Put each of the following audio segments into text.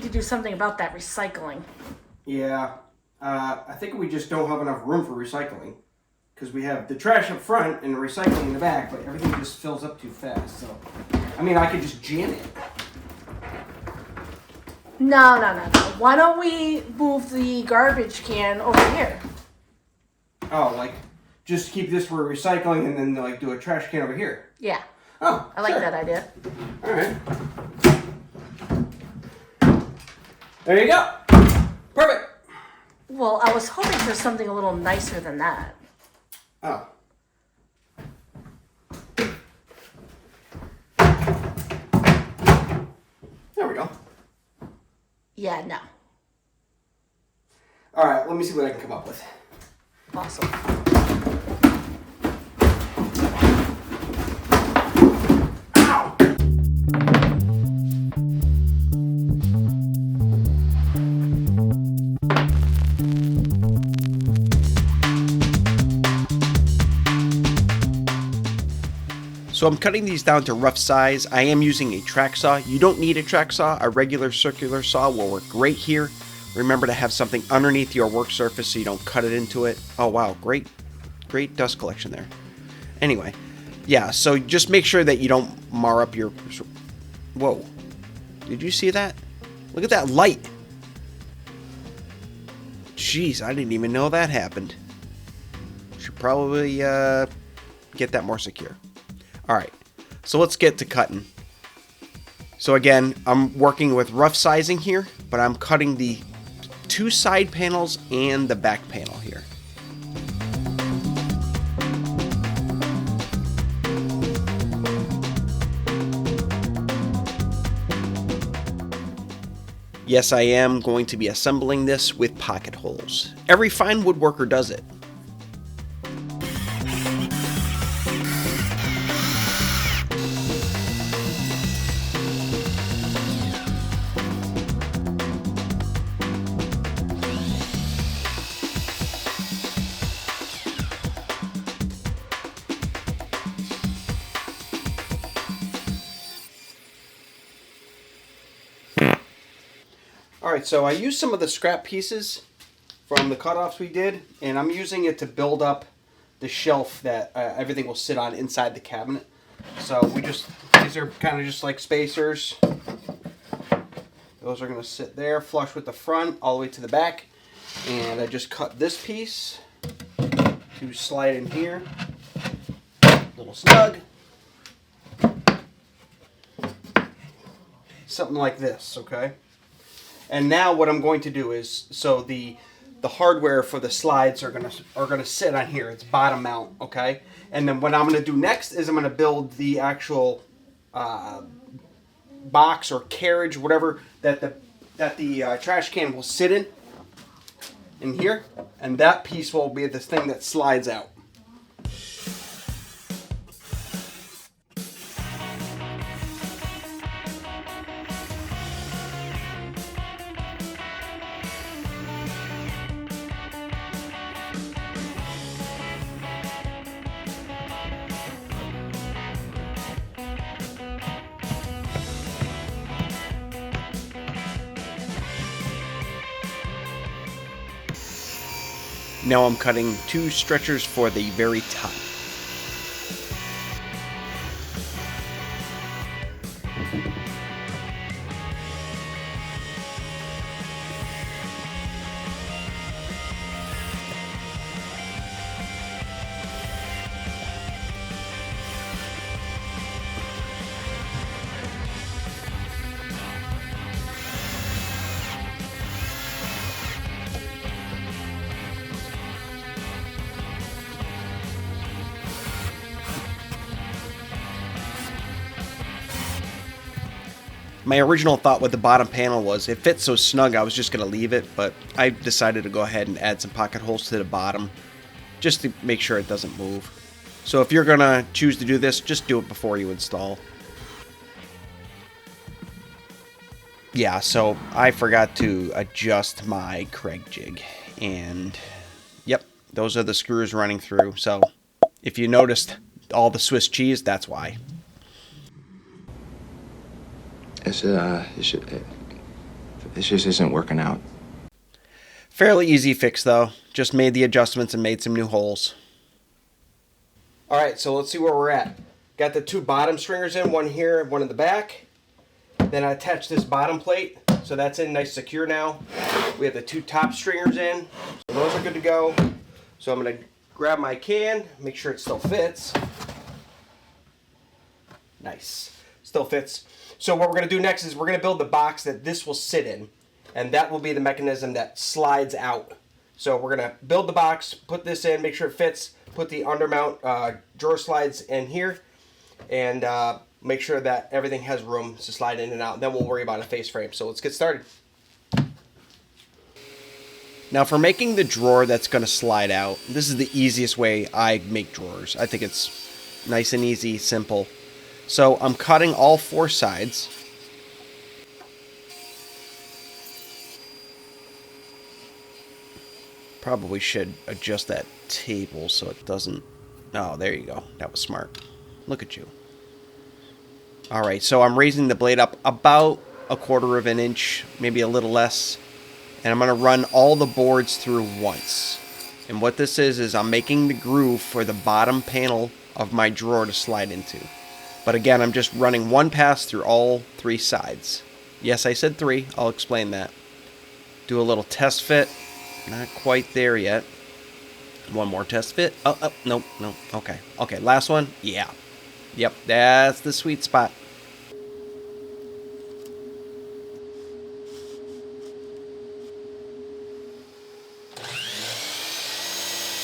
to do something about that recycling. Yeah. I think we just don't have enough room for recycling. Because we have the trash up front and the recycling in the back, but everything just fills up too fast. So, I mean, I could just jam it. No. Why don't we move the garbage can over here? Oh, like, just keep this for recycling and then, like, do a trash can over here. Yeah. Oh, I like sure. that idea. All right. There you go. Perfect. Well, I was hoping for something a little nicer than that. Oh. There we go. Yeah, no. All right, let me see what I can come up with. Awesome. Ow! So I'm cutting these down to rough size. I am using a track saw. You don't need a track saw. A regular circular saw will work great here. Remember to have something underneath your work surface so you don't cut it into it. Oh wow, great dust collection there. Anyway, yeah, so just make sure that you don't mar up your... Whoa, did you see that? Look at that light. Jeez, I didn't even know that happened. Should probably get that more secure. Alright, so let's get to cutting. So again, I'm working with rough sizing here, but I'm cutting the 2 side panels and the back panel here. Yes, I am going to be assembling this with pocket holes. Every fine woodworker does it. Alright, so I used some of the scrap pieces from the cutoffs we did, and I'm using it to build up the shelf that everything will sit on inside the cabinet. So these are kind of just like spacers. Those are going to sit there flush with the front all the way to the back. And I just cut this piece to slide in here. A little snug. Something like this, okay? And now what I'm going to do is, so the hardware for the slides are gonna sit on here. It's bottom mount, okay? And then what I'm gonna do next is I'm gonna build the actual box or carriage, whatever that the trash can will sit in here, and that piece will be the thing that slides out. Now I'm cutting 2 stretchers for the very top. My original thought with the bottom panel was it fits so snug I was just going to leave it, but I decided to go ahead and add some pocket holes to the bottom just to make sure it doesn't move. So if you're going to choose to do this, just do it before you install. Yeah, so I forgot to adjust my Craig jig, and yep, those are the screws running through. So if you noticed all the Swiss cheese, that's why. This just isn't working out. Fairly easy fix though. Just made the adjustments and made some new holes. Alright, so let's see where we're at. Got the 2 bottom stringers in, one here, one in the back. Then I attached this bottom plate, so that's in nice secure now. We have the 2 top stringers in, so those are good to go. So I'm going to grab my can, make sure it still fits. Nice, still fits. So what we're going to do next is we're going to build the box that this will sit in, and that will be the mechanism that slides out. So we're going to build the box, put this in, make sure it fits, put the undermount drawer slides in here, and make sure that everything has room to slide in and out. Then we'll worry about a face frame. So let's get started. Now for making the drawer that's going to slide out, this is the easiest way I make drawers. I think it's nice and easy, simple. So I'm cutting all 4 sides. Probably should adjust that table so it doesn't... Oh, there you go. That was smart. Look at you. Alright, so I'm raising the blade up about 1/4 of an inch, maybe a little less. And I'm going to run all the boards through once. And what this is I'm making the groove for the bottom panel of my drawer to slide into. But again, I'm just running one pass through all 3 sides. Yes, I said 3. I'll explain that. Do a little test fit. Not quite there yet. One more test fit. Oh, no. Okay. Okay, last one. Yeah. Yep, that's the sweet spot.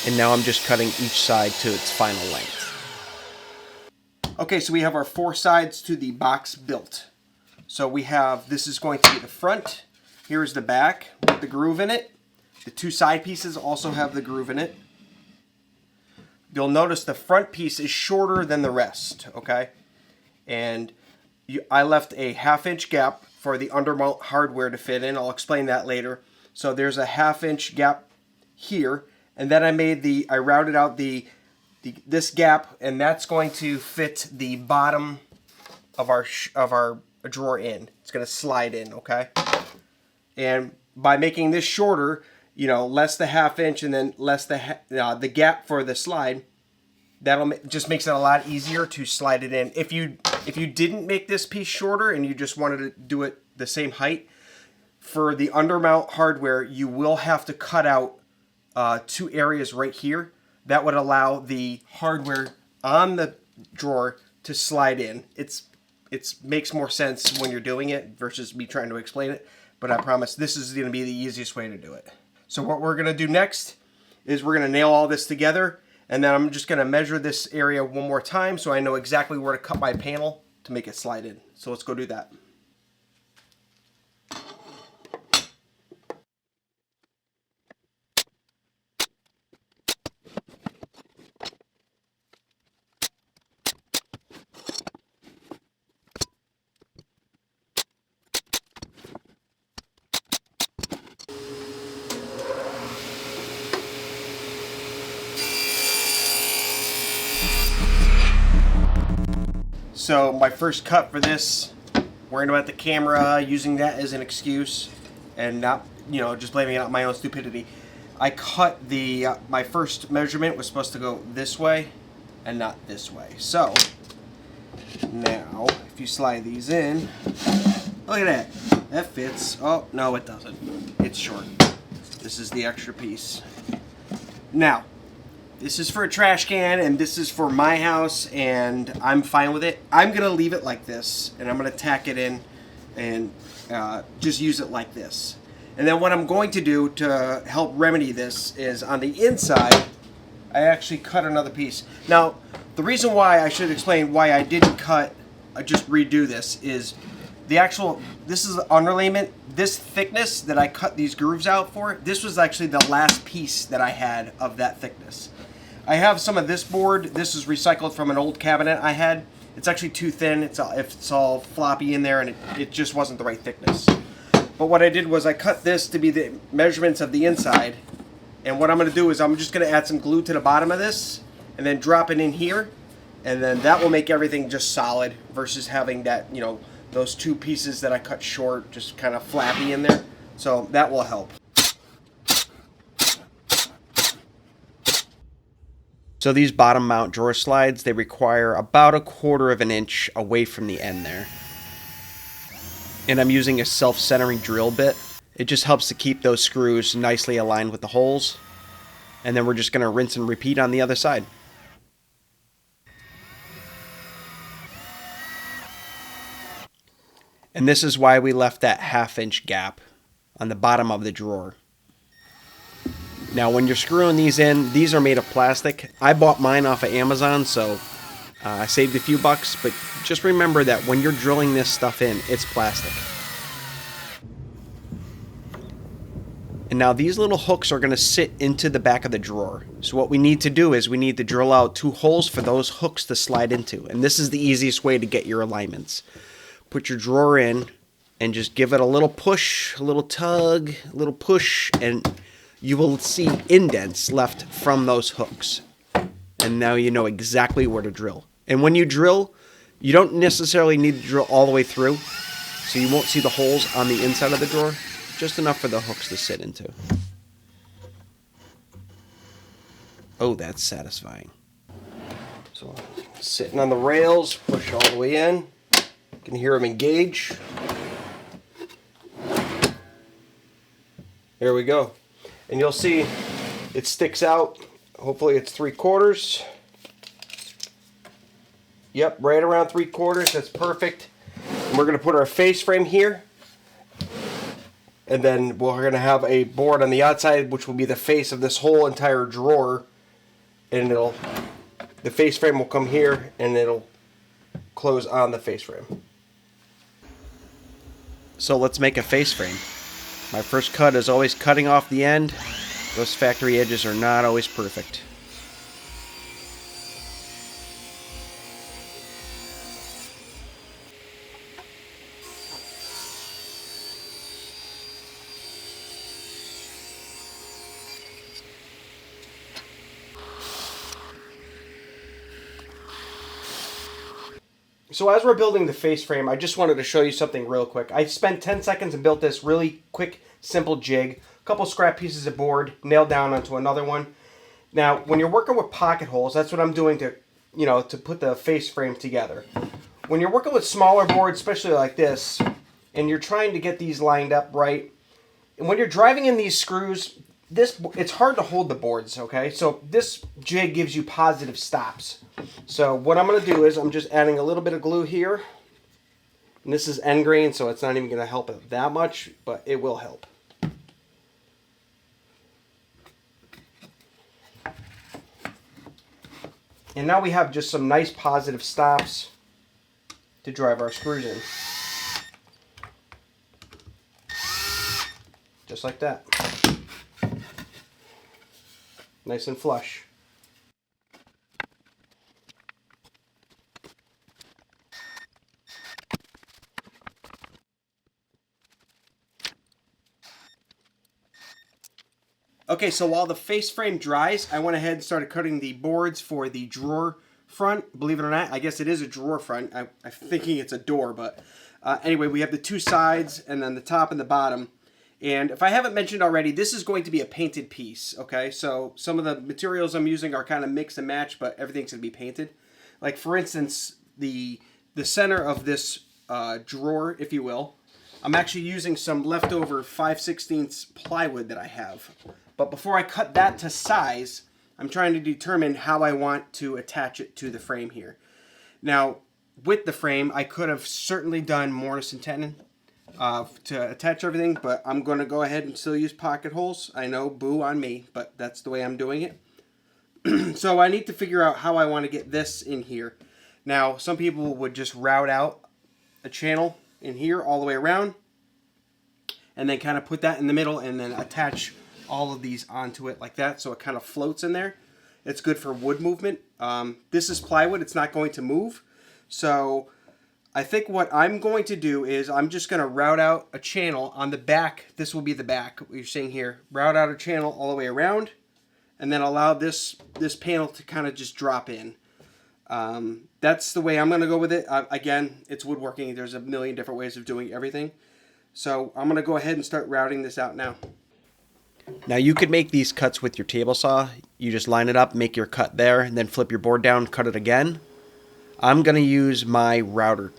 And now I'm just cutting each side to its final length. Okay, so we have our 4 sides to the box built. So we have, this is going to be the front. Here's the back with the groove in it. The 2 side pieces also have the groove in it. You'll notice the front piece is shorter than the rest, okay? And I left a 1/2 inch gap for the undermount hardware to fit in. I'll explain that later. So there's a 1/2 inch gap here. And then I routed out this gap, and that's going to fit the bottom of our drawer in. It's going to slide in, okay? And by making this shorter, you know, less the 1/2 inch and then less the gap for the slide, just makes it a lot easier to slide it in. If you didn't make this piece shorter and you just wanted to do it the same height, for the undermount hardware, you will have to cut out 2 areas right here. That would allow the hardware on the drawer to slide in. It makes more sense when you're doing it versus me trying to explain it, but I promise this is going to be the easiest way to do it. So what we're going to do next is we're going to nail all this together, and then I'm just going to measure this area one more time so I know exactly where to cut my panel to make it slide in. So let's go do that. So my first cut for this, worrying about the camera, using that as an excuse, and not, you know, just blaming it on my own stupidity. I cut my first measurement was supposed to go this way and not this way. So now, if you slide these in, look at that. That fits. Oh, no, it doesn't. It's short. This is the extra piece. Now, this is for a trash can, and this is for my house, and I'm fine with it. I'm going to leave it like this, and I'm going to tack it in and just use it like this. And then what I'm going to do to help remedy this is on the inside, I actually cut another piece. Now, the reason why I should explain why I didn't just redo this is this is the underlayment. This thickness that I cut these grooves out for, this was actually the last piece that I had of that thickness. I have some of this board. This is recycled from an old cabinet I had. It's actually too thin. It's all floppy in there, and it just wasn't the right thickness. But what I did was I cut this to be the measurements of the inside. And what I'm going to do is I'm just going to add some glue to the bottom of this and then drop it in here. And then that will make everything just solid versus having that, you know, those two pieces that I cut short just kind of flappy in there. So that will help. So these bottom mount drawer slides, they require about 1/4 of an inch away from the end there. And I'm using a self-centering drill bit. It just helps to keep those screws nicely aligned with the holes. And then we're just going to rinse and repeat on the other side. And this is why we left that 1/2 inch gap on the bottom of the drawer. Now when you're screwing these in, these are made of plastic. I bought mine off of Amazon, so I saved a few bucks, but just remember that when you're drilling this stuff in, it's plastic. And now these little hooks are going to sit into the back of the drawer. So what we need to do is we need to drill out 2 holes for those hooks to slide into. And this is the easiest way to get your alignments. Put your drawer in and just give it a little push, a little tug, a little push, and you will see indents left from those hooks. And now you know exactly where to drill. And when you drill, you don't necessarily need to drill all the way through. So you won't see the holes on the inside of the drawer. Just enough for the hooks to sit into. Oh, that's satisfying. So, sitting on the rails, push all the way in. You can hear them engage. There we go. And you'll see it sticks out. Hopefully it's 3/4. Yep, right around 3/4. That's perfect. And we're going to put our face frame here. And then we're going to have a board on the outside, which will be the face of this whole entire drawer. And the face frame will come here, and it'll close on the face frame. So let's make a face frame. My first cut is always cutting off the end. Those factory edges are not always perfect. So as we're building the face frame, I just wanted to show you something real quick. I spent 10 seconds and built this really quick, simple jig. A couple scrap pieces of board, nailed down onto another one. Now, when you're working with pocket holes, that's what I'm doing to, to put the face frame together. When you're working with smaller boards, especially like this, and you're trying to get these lined up right, and when you're driving in these screws, it's hard to hold the boards, okay? So this jig gives you positive stops. So what I'm going to do is I'm just adding a little bit of glue here. And this is end grain, so it's not even going to help it that much, but it will help. And now we have just some nice positive stops to drive our screws in. Just like that. Nice and flush. Okay, so while the face frame dries, I went ahead and started cutting the boards for the drawer front. Believe it or not, I guess it is a drawer front. I'm thinking it's a door, but anyway, we have the 2 sides and then the top and the bottom. And if I haven't mentioned already, this is going to be a painted piece, okay? So some of the materials I'm using are kind of mix and match, but everything's going to be painted. Like, for instance, the center of this drawer, if you will, I'm actually using some leftover 5/16 plywood that I have. But before I cut that to size, I'm trying to determine how I want to attach it to the frame here. Now, with the frame, I could have certainly done mortise and tenon to attach everything, but I'm going to go ahead and still use pocket holes. I know, boo on me, but that's the way I'm doing it. So I need to figure out how I want to get this in here. Now, some people would just route out a channel in here all the way around, and then kind of put that in the middle and then attach all of these onto it like that, so it kind of floats in there. It's good for wood movement. This is plywood, it's not going to move. So I think what I'm going to do is I'm just going to route out a channel on the back. This will be the back, what you're seeing here. Route out a channel all the way around, and then allow this panel to kind of just drop in. That's the way I'm going to go with it. Again, it's woodworking. There's a million different ways of doing everything. So I'm going to go ahead and start routing this out now. Now you could make these cuts with your table saw. You just line it up, make your cut there, and then flip your board down, cut it again. I'm going to use my router.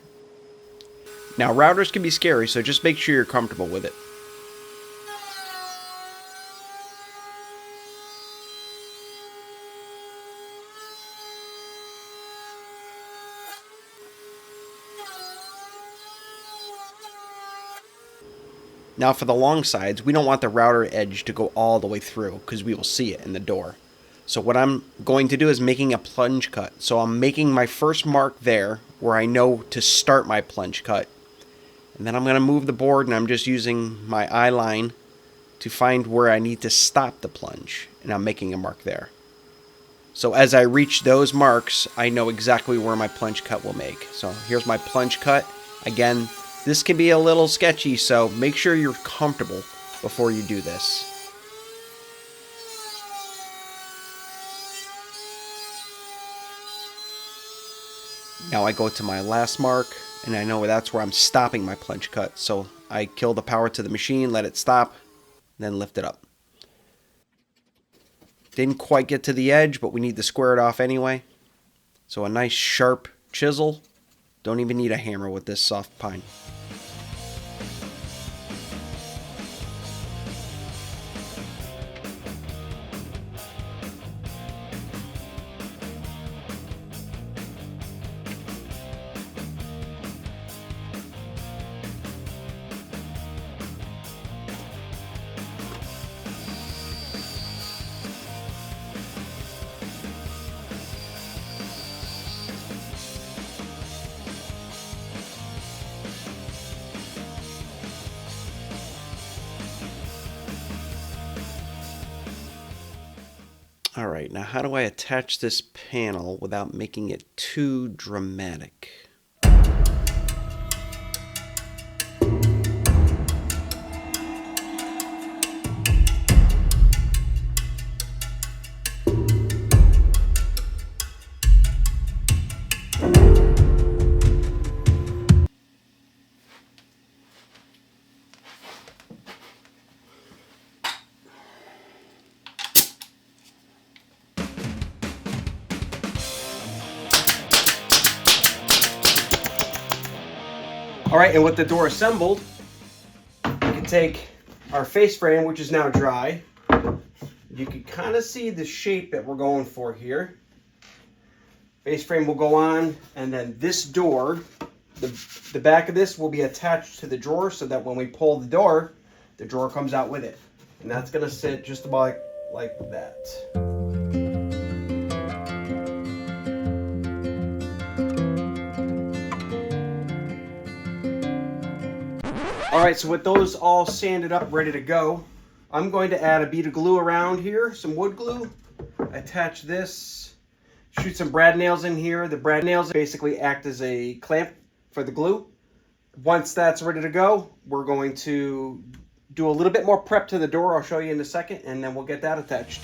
Now routers can be scary, so just make sure you're comfortable with it. Now for the long sides, we don't want the router edge to go all the way through because we will see it in the door. So what I'm going to do is making a plunge cut. So I'm making my first mark there where I know to start my plunge cut. And then I'm going to move the board and I'm just using my eye line to find where I need to stop the plunge. And I'm making a mark there. So as I reach those marks, I know exactly where my plunge cut will make. So here's my plunge cut. Again, this can be a little sketchy, so make sure you're comfortable before you do this. Now I go to my last mark, and I know that's where I'm stopping my plunge cut. So I kill the power to the machine, let it stop, then lift it up. Didn't quite get to the edge, but we need to square it off anyway. So a nice sharp chisel. Don't even need a hammer with this soft pine. Alright, now how do I attach this panel without making it too dramatic? All right, and with the door assembled, we can take our face frame, which is now dry. You can kind of see the shape that we're going for here. Face frame will go on, and then this door, the back of this will be attached to the drawer so that when we pull the drawer comes out with it. And that's gonna sit just about like that. Alright, so with those all sanded up, ready to go, I'm going to add a bead of glue around here, some wood glue, attach this, shoot some brad nails in here. The brad nails basically act as a clamp for the glue. Once that's ready to go, we're going to do a little bit more prep to the door. I'll show you in a second, and then we'll get that attached.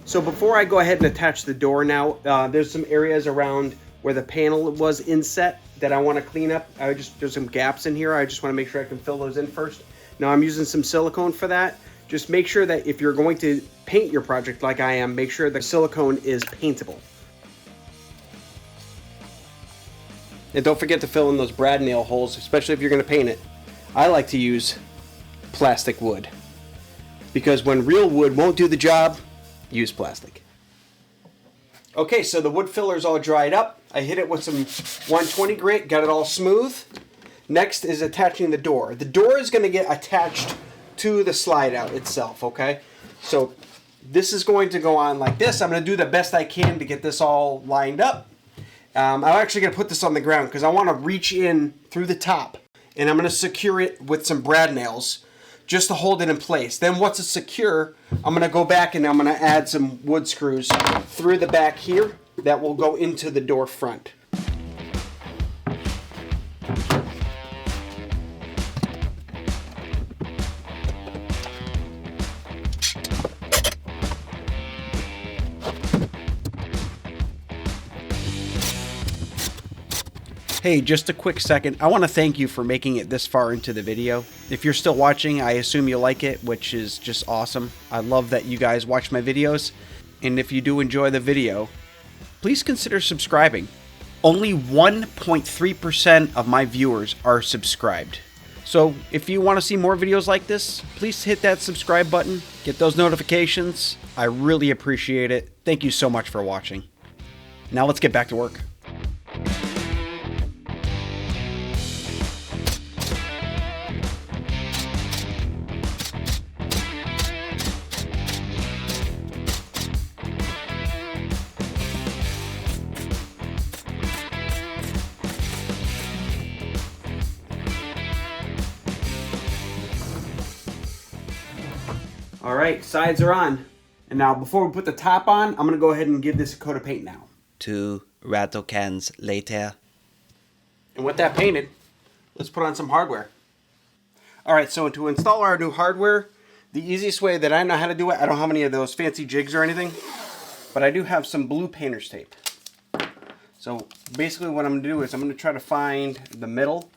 So before I go ahead and attach the door now, there's some areas around where the panel was inset that I want to clean up. There's some gaps in here. I just want to make sure I can fill those in first. Now I'm using some silicone for that. Just make sure that if you're going to paint your project like I am, make sure the silicone is paintable. And don't forget to fill in those brad nail holes, especially if you're going to paint it. I like to use plastic wood because when real wood won't do the job, use plastic. Okay, so the wood filler's all dried up. I hit it with some 120 grit, got it all smooth. Next is attaching the door. The door is going to get attached to the slide out itself, okay? So this is going to go on like this. I'm going to do the best I can to get this all lined up. I'm actually going to put this on the ground because I want to reach in through the top, and I'm going to secure it with some brad nails just to hold it in place. Then once it's secure, I'm going to go back and I'm going to add some wood screws through the back here that will go into the door front. Hey, just a quick second. I want to thank you for making it this far into the video. If you're still watching, I assume you like it, which is just awesome. I love that you guys watch my videos. And if you do enjoy the video, please consider subscribing. Only 1.3% of my viewers are subscribed. So if you want to see more videos like this, please hit that subscribe button, get those notifications. I really appreciate it. Thank you so much for watching. Now let's get back to work. All right, sides are on. And now before we put the top on, I'm gonna go ahead and give this a coat of paint now. 2 rattle cans later. And with that painted, let's put on some hardware. All right, so to install our new hardware, the easiest way that I know how to do it, I don't have any of those fancy jigs or anything, but I do have some blue painter's tape. So basically what I'm gonna do is I'm gonna try to find the middle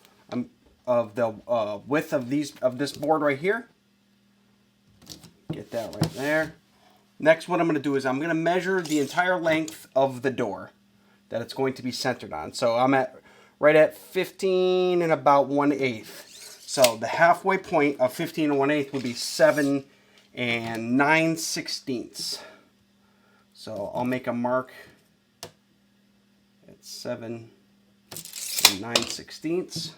of the width of this board right here. Get that right there. Next, what I'm going to do is I'm going to measure the entire length of the door that it's going to be centered on. So I'm right at 15 and about 1/8. So the halfway point of 15 and 1/8 would be 7 and 9/16. So I'll make a mark at 7 and 9/16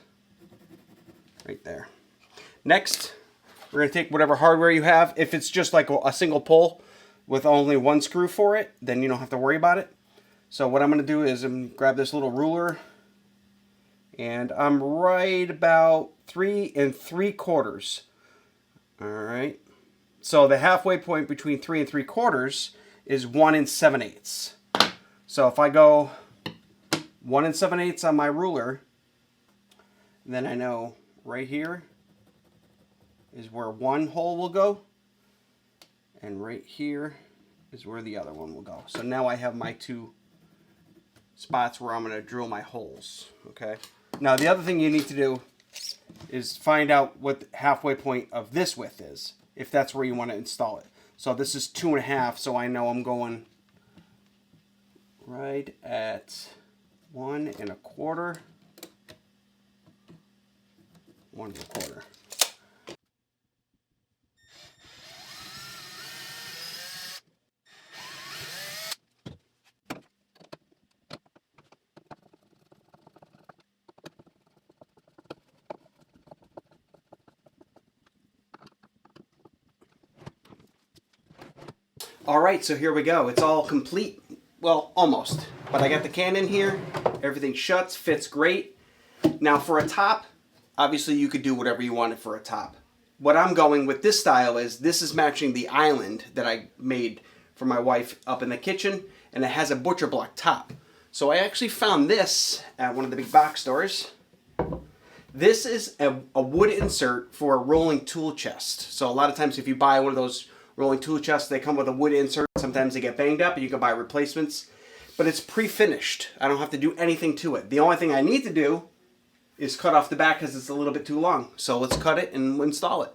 right there. Next, we're going to take whatever hardware you have. If it's just like a single pull with only one screw for it, then you don't have to worry about it. So what I'm going to do is grab this little ruler, and I'm right about 3 3/4. All right. So the halfway point between 3 3/4 is 1 7/8. So if I go 1 7/8 on my ruler, then I know right here is where one hole will go, and right here is where the other one will go. So now I have my 2 spots where I'm going to drill my holes. Okay. Now the other thing you need to do is find out what the halfway point of this width is, if that's where you want to install it. So this is 2.5, so I know I'm going right at 1 1/4. 1 1/4. All right, so here we go. It's all complete. Well, almost. But I got the can in here. Everything shuts, fits great. Now for a top, obviously you could do whatever you wanted for a top. What I'm going with this style is, this is matching the island that I made for my wife up in the kitchen, and it has a butcher block top. So I actually found this at one of the big box stores. This is a wood insert for a rolling tool chest. So a lot of times if you buy one of those rolling tool chests, they come with a wood insert. Sometimes they get banged up and you can buy replacements. But it's pre-finished. I don't have to do anything to it. The only thing I need to do is cut off the back because it's a little bit too long. So let's cut it and install it.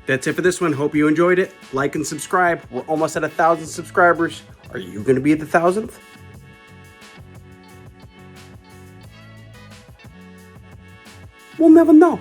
That's it for this one. Hope you enjoyed it. Like and subscribe. We're almost at 1,000 subscribers. Are you going to be at the 1,000th? We'll never know.